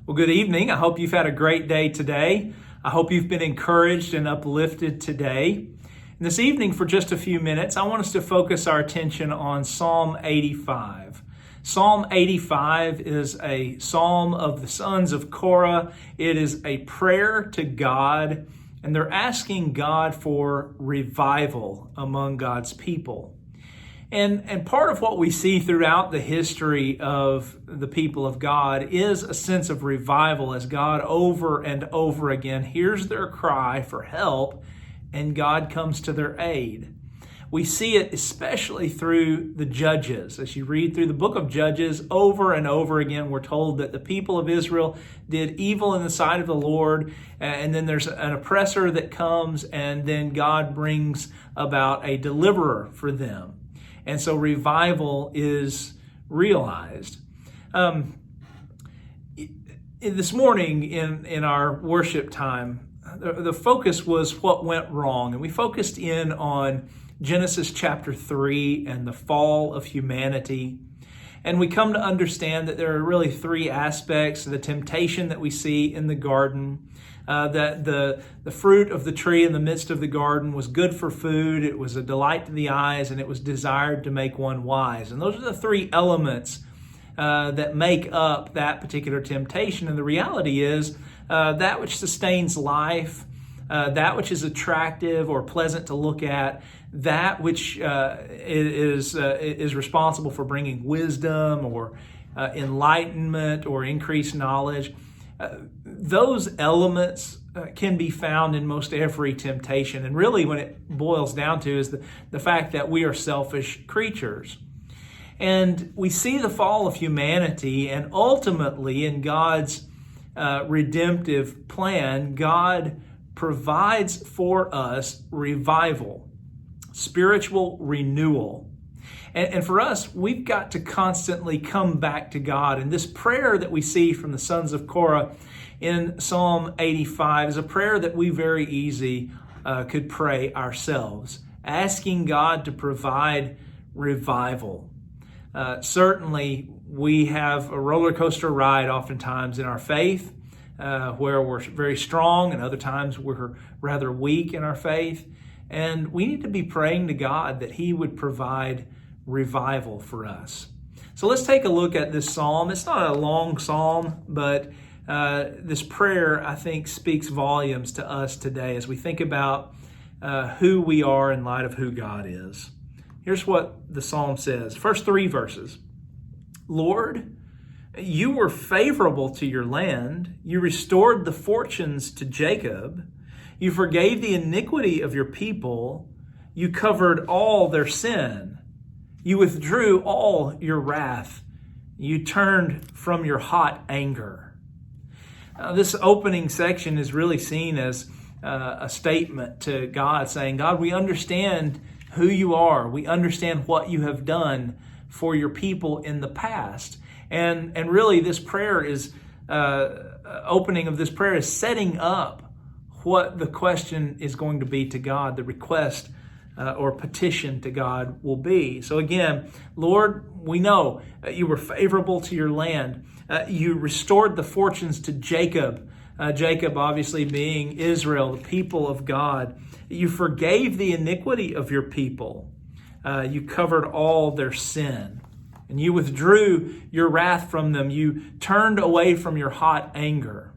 Well, good evening. I hope you've had a great day today. I hope you've been encouraged and uplifted today. And this evening, for just a few minutes, I want us to focus our attention on Psalm 85. Psalm 85 is a psalm of the sons of Korah. It is a prayer to God, and they're asking God for revival among God's people. And part of what we see throughout the history of the people of God is a sense of revival as God over and over again hears their cry for help and God comes to their aid. We see it especially through the Judges. As you read through the book of Judges, over and over again, we're told that the people of Israel did evil in the sight of the Lord, and then there's an oppressor that comes, and then God brings about a deliverer for them. And so revival is realized. This morning in our worship time, the focus was what went wrong. And we focused in on Genesis chapter 3 and the fall of humanity. And we come to understand that there are really three aspects: the temptation that we see in the garden, that the fruit of the tree in the midst of the garden was good for food, it was a delight to the eyes, and it was desired to make one wise. And those are the three elements that make up that particular temptation. And the reality is that which sustains life, that which is attractive or pleasant to look at, that which is responsible for bringing wisdom or enlightenment or increased knowledge, those elements can be found in most every temptation. And really what it boils down to is the fact that we are selfish creatures. And we see the fall of humanity, and ultimately in God's redemptive plan, God provides for us revival, spiritual renewal. And for us, we've got to constantly come back to God. And this prayer that we see from the sons of Korah in Psalm 85 is a prayer that we very easy could pray ourselves, asking God to provide revival. Certainly, we have a roller coaster ride oftentimes in our faith, where we're very strong, and other times we're rather weak in our faith. And we need to be praying to God that He would provide revival for us. So let's take a look at this psalm. It's not a long psalm, but this prayer, I think, speaks volumes to us today as we think about who we are in light of who God is. Here's what the psalm says. First three verses. Lord, you were favorable to your land. You restored the fortunes to Jacob. You forgave the iniquity of your people. You covered all their sin. You withdrew all your wrath. You turned from your hot anger. This opening section is really seen as a statement to God saying, God, we understand who you are. We understand what you have done for your people in the past. And really this prayer is, opening of this prayer is setting up what the question is going to be to God, the request or petition to God will be. So again, Lord, we know you were favorable to your land. You restored the fortunes to Jacob. Jacob obviously being Israel, the people of God. You forgave the iniquity of your people. You covered all their sin. And you withdrew your wrath from them. You turned away from your hot anger.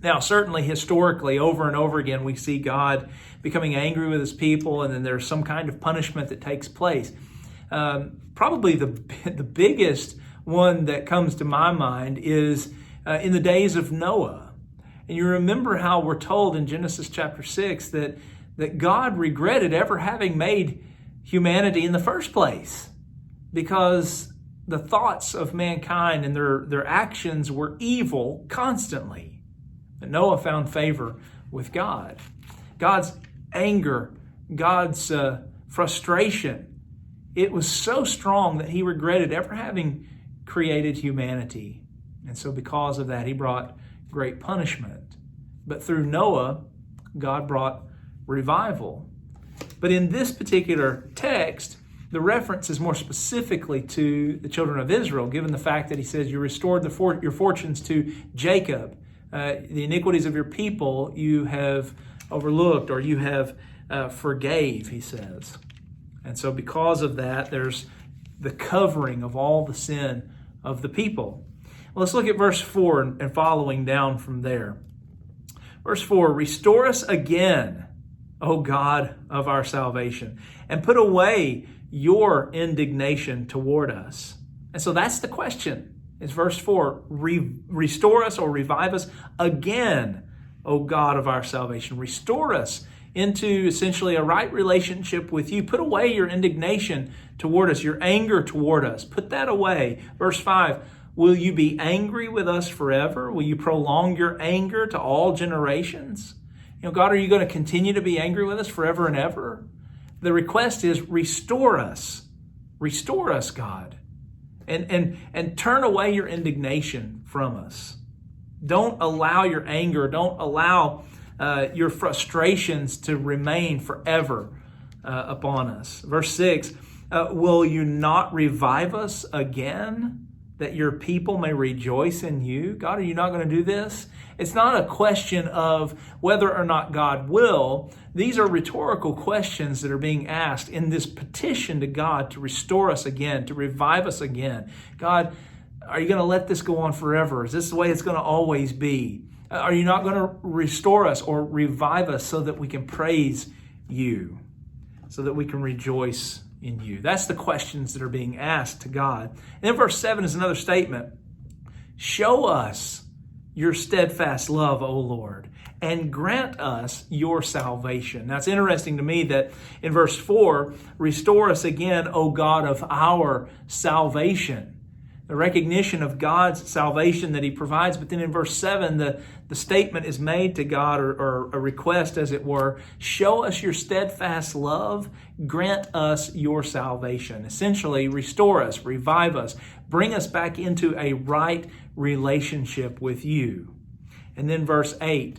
Now, certainly historically, over and over again, we see God becoming angry with his people, and then there's some kind of punishment that takes place. Probably the biggest one that comes to my mind is in the days of Noah. And you remember how we're told in Genesis chapter 6 that God regretted ever having made humanity in the first place, because the thoughts of mankind and their actions were evil constantly. But Noah found favor with God. God's anger, God's frustration, it was so strong that he regretted ever having created humanity. And so because of that, he brought great punishment. But through Noah, God brought revival. But in this particular text, the reference is more specifically to the children of Israel, given the fact that he says, you restored your fortunes to Jacob. The iniquities of your people you have overlooked, or you have forgave, he says. And so because of that, there's the covering of all the sin of the people. Well, let's look at verse 4 and following down from there. Verse 4, restore us again, O God of our salvation, and put away your indignation toward us. And so that's the question. It's verse 4, restore us or revive us again, O God of our salvation. Restore us into essentially a right relationship with you. Put away your indignation toward us, your anger toward us. Put that away. Verse 5, will you be angry with us forever? Will you prolong your anger to all generations? God, are you going to continue to be angry with us forever and ever? The request is restore us. Restore us, God. And turn away your indignation from us. Don't allow your anger, don't allow your frustrations to remain forever upon us. Verse 6, will you not revive us again, that your people may rejoice in you? God, are you not going to do this? It's not a question of whether or not God will. These are rhetorical questions that are being asked in this petition to God to restore us again, to revive us again. God, are you going to let this go on forever? Is this the way it's going to always be? Are you not going to restore us or revive us so that we can praise you, so that we can rejoice in you? That's the questions that are being asked to God. And then verse 7 is another statement. Show us your steadfast love, O Lord, and grant us your salvation. Now, it's interesting to me that in verse 4, restore us again, O God of our salvation. The recognition of God's salvation that he provides. But then in verse 7, the statement is made to God, or a request as it were. Show us your steadfast love. Grant us your salvation. Essentially, restore us, revive us, bring us back into a right relationship with you. And then verse 8,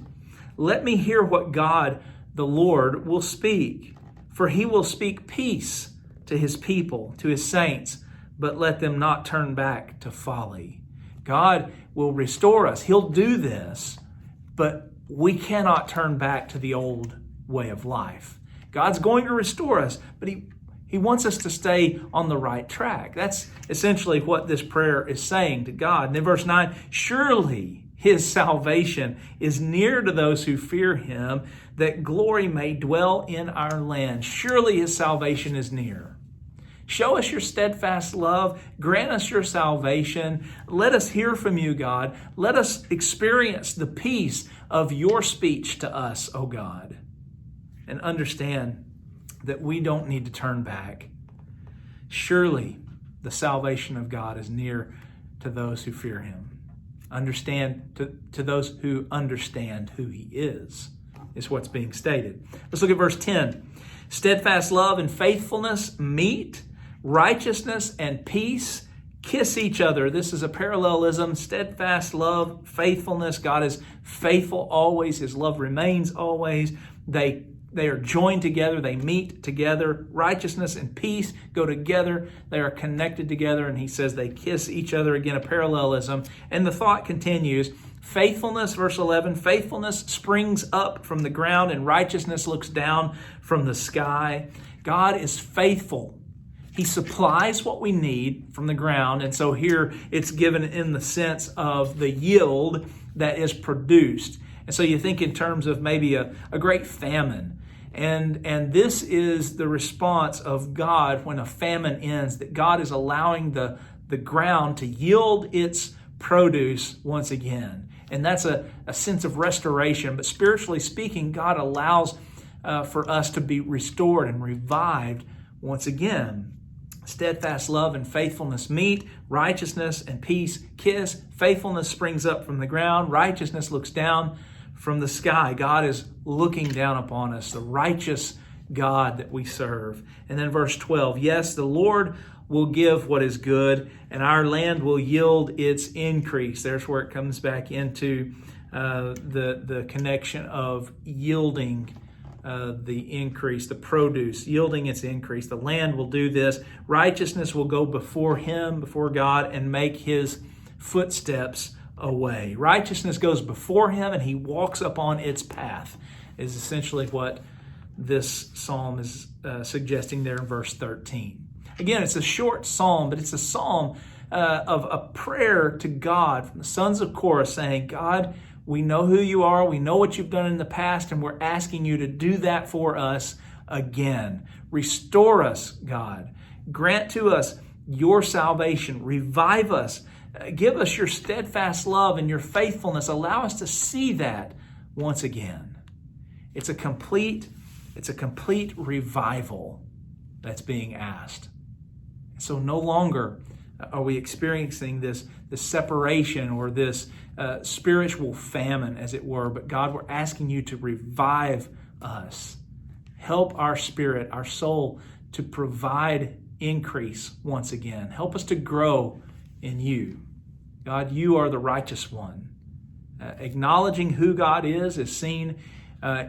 let me hear what God the Lord will speak. For he will speak peace to his people, to his saints, but let them not turn back to folly. God will restore us. He'll do this, but we cannot turn back to the old way of life. God's going to restore us, but He wants us to stay on the right track. That's essentially what this prayer is saying to God. And in verse 9, surely his salvation is near to those who fear him, that glory may dwell in our land. Surely his salvation is near. Show us your steadfast love. Grant us your salvation. Let us hear from you, God. Let us experience the peace of your speech to us, O God. And understand that we don't need to turn back. Surely the salvation of God is near to those who fear him. Understand to those who understand who he is what's being stated. Let's look at verse 10. Steadfast love and faithfulness meet. Righteousness and peace kiss each other. This is a parallelism. Steadfast love, faithfulness. God is faithful always. His love remains always. They are joined together. They meet together. Righteousness and peace go together. They are connected together. And he says they kiss each other. Again, a parallelism. And the thought continues. Faithfulness, verse 11, faithfulness springs up from the ground and righteousness looks down from the sky. God is faithful. He supplies what we need from the ground. And so here it's given in the sense of the yield that is produced. And so you think in terms of maybe a great famine. And this is the response of God when a famine ends, that God is allowing the ground to yield its produce once again. And that's a sense of restoration. But spiritually speaking, God allows for us to be restored and revived once again. Steadfast love and faithfulness meet. Righteousness and peace kiss. Faithfulness springs up from the ground. Righteousness looks down from the sky. God is looking down upon us, the righteous God that we serve. And then verse 12, yes, the Lord will give what is good, and our land will yield its increase. There's where it comes back into the connection of yielding the increase, the produce, yielding its increase. The land will do this. Righteousness will go before him, before God, and make his footsteps a way. Righteousness goes before him, and he walks upon its path, is essentially what this psalm is suggesting there in verse 13. Again, it's a short psalm, but it's a psalm of a prayer to God from the sons of Korah saying, God, we know who you are. We know what you've done in the past, and we're asking you to do that for us again. Restore us, God. Grant to us your salvation. Revive us. Give us your steadfast love and your faithfulness. Allow us to see that once again. It's a complete revival that's being asked. So no longer are we experiencing this separation or this spiritual famine, as it were. But God, we're asking you to revive us. Help our spirit, our soul, to provide increase once again. Help us to grow in you. God, you are the righteous one. Acknowledging who God is seen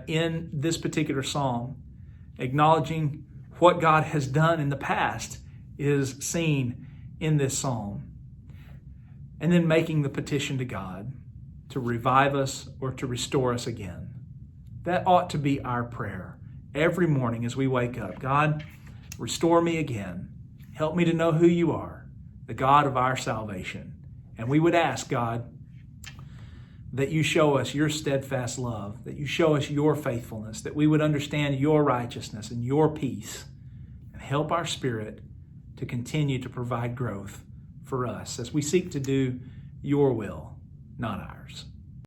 in this particular psalm. Acknowledging what God has done in the past is seen in this psalm. And then making the petition to God to revive us or to restore us again. That ought to be our prayer every morning as we wake up. God, restore me again. Help me to know who you are, the God of our salvation. And we would ask, God, that you show us your steadfast love, that you show us your faithfulness, that we would understand your righteousness and your peace, and help our spirit to continue to provide growth for us as we seek to do your will, not ours.